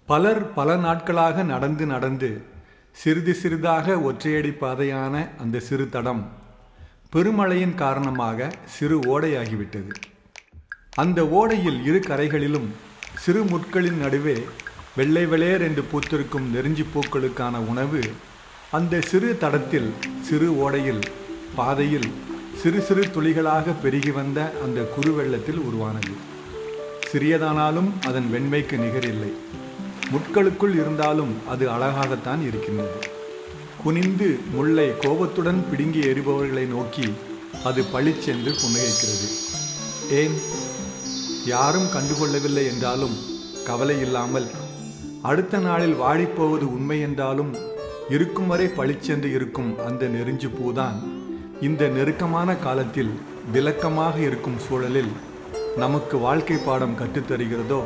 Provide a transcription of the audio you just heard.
பலர் பல நாட்களாக நடந்து நடந்து சிறிது சிறிதாக ஒற்றையடி பாதையான அந்த சிறு தடம் பெருமழையின் காரணமாக சிறு ஓடையாகிவிட்டது. அந்த ஓடையில் இரு கரைகளிலும் சிறு முட்களின் நடுவே வெள்ளை வெளேர் என்று பூத்திருக்கும் நெருஞ்சி பூக்களுக்கான உணவு அந்த சிறு தடத்தில் சிறு ஓடையில் பாதையில் சிறு சிறு துளிகளாக பெருகி வந்த அந்த குறுவெள்ளத்தில் உருவானது. சிறியதானாலும் அதன் வெண்மைக்கு நிகரில்லை. முட்களுக்குள் இருந்தாலும் அது அழகாகத்தான் இருக்கின்றது. குனிந்து முல்லை கோபத்துடன் பிடுங்கி எறிபவர்களை நோக்கி அது பளிச்சென்று புன்னகைக்கிறது. ஏன்? யாரும் கண்டுகொள்ளவில்லை என்றாலும் கவலை இல்லாமல், அடுத்த நாளில் வாடிப்போவது உண்மை என்றாலும் இருக்கும் வரை பளிச்சென்று இருக்கும் அந்த நெருஞ்சி பூதான் இந்த நெருக்கமான காலத்தில் விளக்கமாக இருக்கும் சூழலில் நமக்கு வாழ்க்கை பாடம் கற்றுத்தருகிறதோ